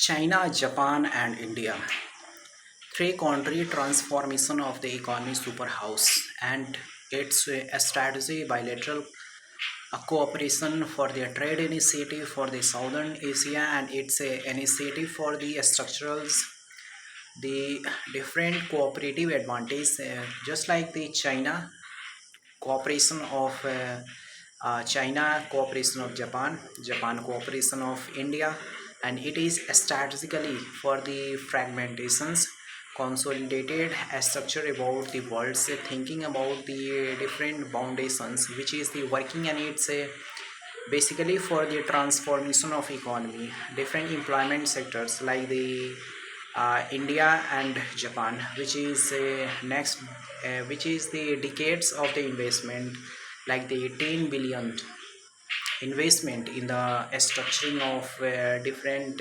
China, Japan, and India. Three country transformation of the economy superhouse, and it's a strategy bilateral cooperation for the trade initiative for the Southern Asia, and it's a initiative for the structurals, the different cooperative advantage, just like the China cooperation of China, cooperation of Japan, Japan cooperation of India, and it is strategically for the fragmentations, consolidated a structure about the world, say, thinking about the different foundations, which is the working, and it's a basically for the transformation of economy, different employment sectors like the India and Japan, which is which is the decades of the investment, like the 10 billion investment in the structuring of different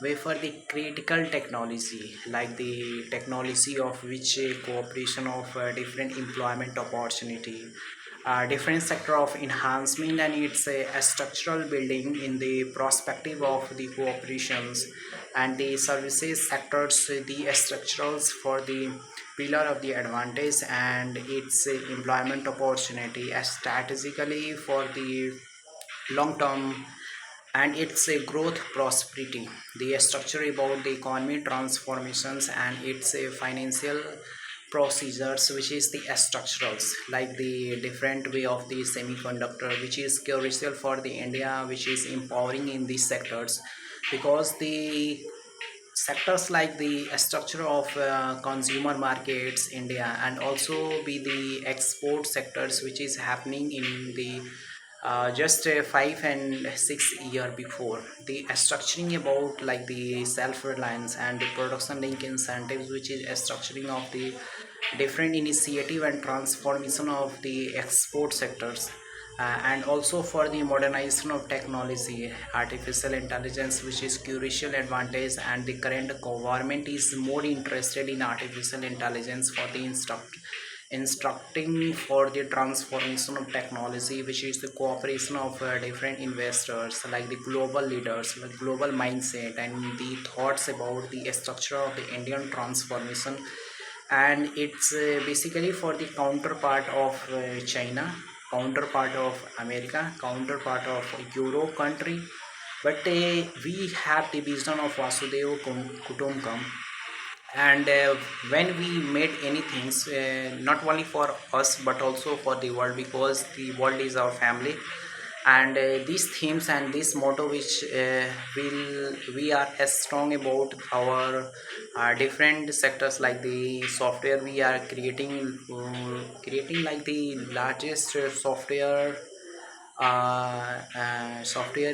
way for the critical technology, like the technology of which cooperation of different employment opportunity, different sector of enhancement, and it's a structural building in the perspective of the cooperations and the services sectors, the structurals for the pillar of the advantage, and its employment opportunity as strategically for the long term, and it's a growth prosperity, the structure about the economy transformations, and it's a financial procedures, which is the structurals, like the different way of the semiconductor, which is crucial for the India, which is empowering in these sectors, because the sectors like the structure of consumer markets India, and also be the export sectors, which is happening in the just 5 and 6 year before, the structuring about like the self-reliance and the production link incentives, which is a structuring of the different initiative and transformation of the export sectors, and also for the modernization of technology, artificial intelligence, which is crucial advantage, and the current government is more interested in artificial intelligence for the instructing for the transformation of technology, which is the cooperation of different investors, like the global leaders, like global mindset, and the thoughts about the structure of the Indian transformation, and it's basically for the counterpart of China, counterpart of America, counterpart of Euro country, but we have the vision of Vasudeva Kutumbakam, and when we made anything, not only for us but also for the world, because the world is our family, and these themes and this motto, which will we are as strong about our different sectors, like the software we are creating like the largest software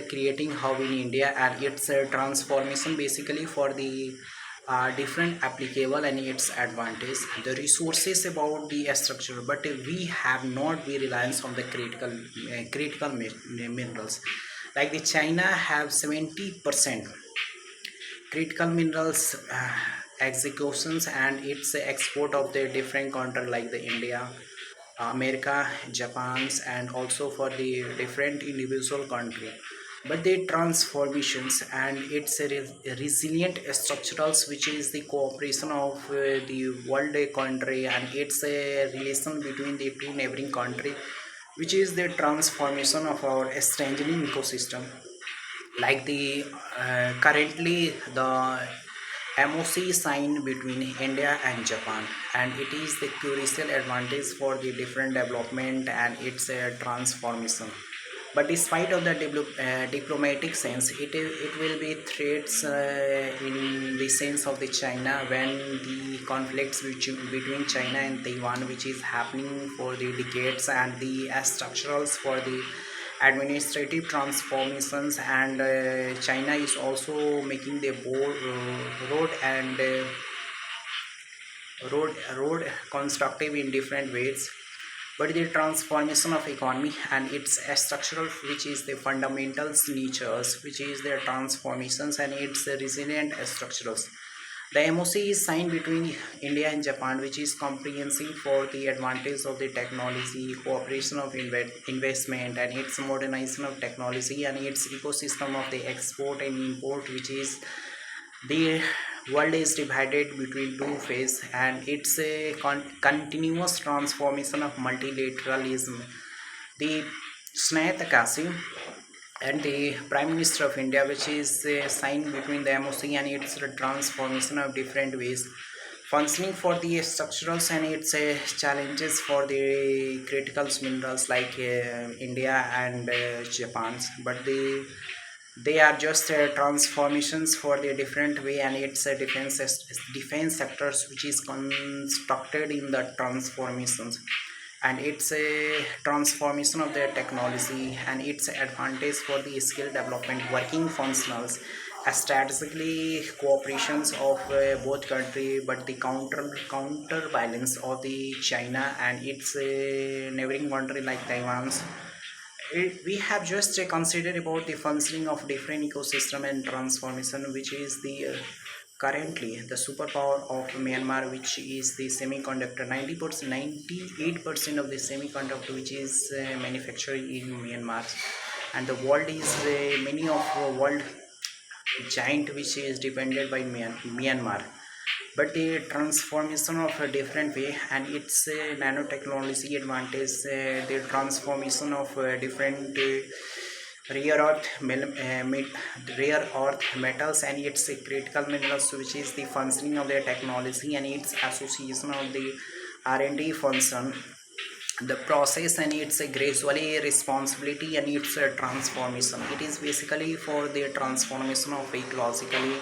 creating hub in India, and its transformation basically for the different applicable and its advantage, the resources about the structure, but we have not be reliance on the critical minerals, like the China have 70% critical minerals executions, and its export of the different country like the India, America, Japan's, and also for the different individual country. But the transformations and its resilient structurals, which is the cooperation of the world country, and its a relation between the two neighboring country, which is the transformation of our strengthening ecosystem, like the currently the MOC signed between India and Japan, and it is the crucial advantage for the different development and its transformation. But despite of the diplomatic sense, it will be threats in the sense of the China, when the conflicts between China and Taiwan, which is happening for the decades, and the structurals for the administrative transformations, and China is also making the road and road constructive in different ways, but the transformation of economy and its structural, which is the fundamentals natures, which is their transformations and its resilient structurals. The MOC is signed between India and Japan, which is comprehensive for the advantage of the technology, cooperation of investment, and its modernization of technology, and its ecosystem of the export and import, which is The world is divided between two phases, and it's a continuous transformation of multilateralism. The Snaith Kasim and the Prime Minister of India, which is a sign between the MOC and its transformation of different ways, functioning for the structurals and its challenges for the critical minerals like India and Japan's, but they are just transformations for the different way, and it's a defense sectors which is constructed in the transformations, and it's a transformation of their technology and its advantage for the skill development working functionals strategically cooperations of both country, but the counter balance of the China and its neighboring country like Taiwan's. We have just considered about the functioning of different ecosystem and transformation, which is the currently the superpower of Myanmar, which is the semiconductor. 90%, 98% of the semiconductor which is manufactured in Myanmar, and the world is many of world giant which is dependent by Myanmar, but the transformation of a different way, and it's a nanotechnology advantage, the transformation of different rare earth rare earth metals and its critical minerals, which is the functioning of their technology and its association of the R&D function, the process and its gradually responsibility and its transformation. It is basically for the transformation of ecologically,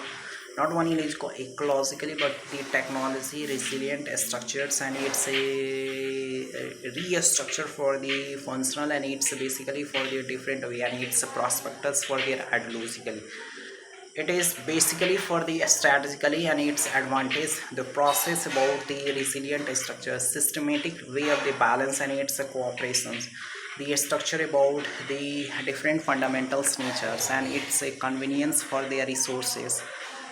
not only ecologically, but the technology resilient structures, and it's a restructure for the functional, and it's basically for the different way, and it's a prospectus for their ideologically. It is basically for the strategically and its advantage, the process about the resilient structure, systematic way of the balance and its cooperations, the structure about the different fundamentals natures and its convenience for their resources,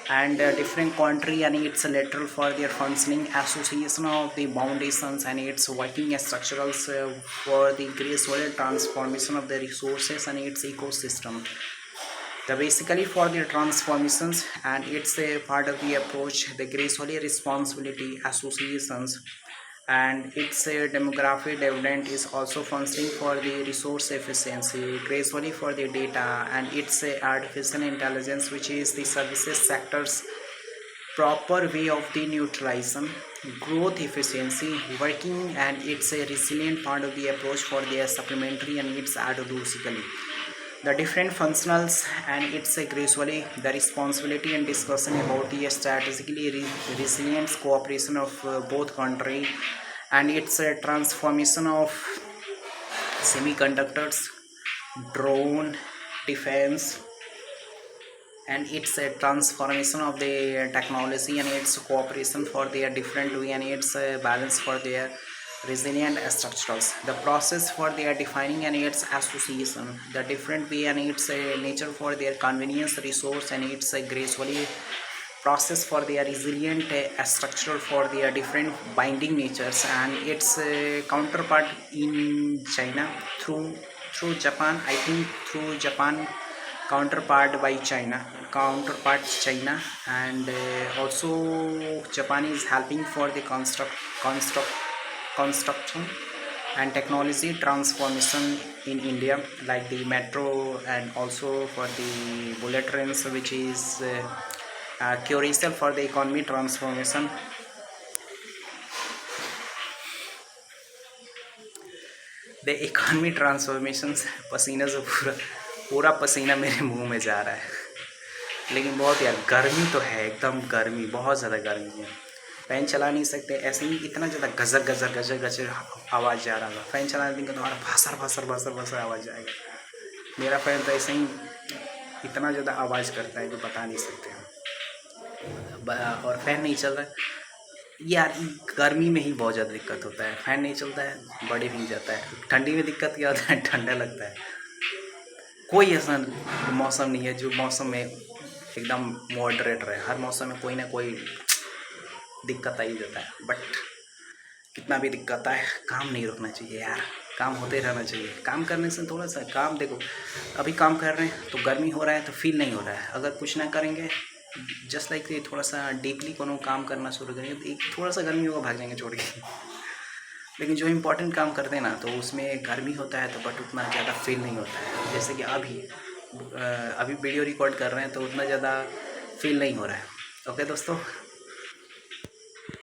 and different country and its lateral for their functioning association of the foundations and its working structurals for the gradual transformation of the resources and its ecosystem, the basically for the transformations, and it's a part of the approach, the gradually responsibility associations, and its a demography dividend is also functioning for the resource efficiency gradually for the data, and it's a artificial intelligence which is the services sectors proper way of the neutralization growth efficiency working, and it's a resilient part of the approach for the supplementary and its ideologically, the different functionals, and it's a gradually the responsibility and discussion about the strategically resilient cooperation of both country, and it's a transformation of semiconductors, drone, defense, and it's a transformation of the technology and its cooperation for their different way, and its balance for their resilient structures, the process for their defining and its association, the different way and its nature for their convenience resource, and its gradually process for their resilient structure for their different binding natures, and its counterpart in China through Japan, I think through Japan, counterpart China, and also Japan is helping for the construct construction and technology transformation in India, like the metro, and also for the bullet trains, which is crucial for the economy transformation. The economy transformations, पसीने से पूरा पूरा पसीना मेरे मुंह में जा रहा है, लेकिन बहुत यार गर्मी तो है, एकदम गर्मी, बहुत ज़्यादा गर्मी है। फ़ैन चला नहीं सकते, ऐसे ही इतना ज़्यादा गजर गजर गजर गजर आवाज़ जा रहा था। फ़ैन चलाने देंगे तो हमारा भसर भसर भसर भसर आवाज़ जाएगा। मेरा फ़ैन तो ऐसे ही इतना ज़्यादा आवाज़ करता है जो बता नहीं सकते हैं। और फ़ैन नहीं चल रहा है यार, गर्मी में ही बहुत ज़्यादा दिक्कत होता है। फ़ैन नहीं चलता है, बॉडी भीग जाता है। ठंडी में दिक्कत क्या होता है, ठंडा लगता है। कोई ऐसा मौसम नहीं है जो मौसम में एकदम मॉडरेट रहे। हर मौसम में कोई ना कोई दिक्कत आ ही जाता है, बट कितना भी दिक्कत आए काम नहीं रुकना चाहिए यार, काम होते रहना चाहिए। काम करने से थोड़ा सा काम, देखो अभी काम कर रहे हैं तो गर्मी हो रहा है तो फील नहीं हो रहा है, अगर कुछ ना करेंगे जस्ट लाइक ये थोड़ा सा डीपली कोनो काम करना शुरू करेंगे तो एक थोड़ा सा गर्मी होगा, भाग जाएंगे छोड़ के। लेकिन जो इम्पोर्टेंट काम करते हैं ना तो उसमें गर्मी होता है तो बट उतना ज़्यादा फील नहीं होता है। जैसे कि अभी वीडियो रिकॉर्ड कर रहे हैं तो उतना ज़्यादा फील नहीं हो रहा है। ओके दोस्तों।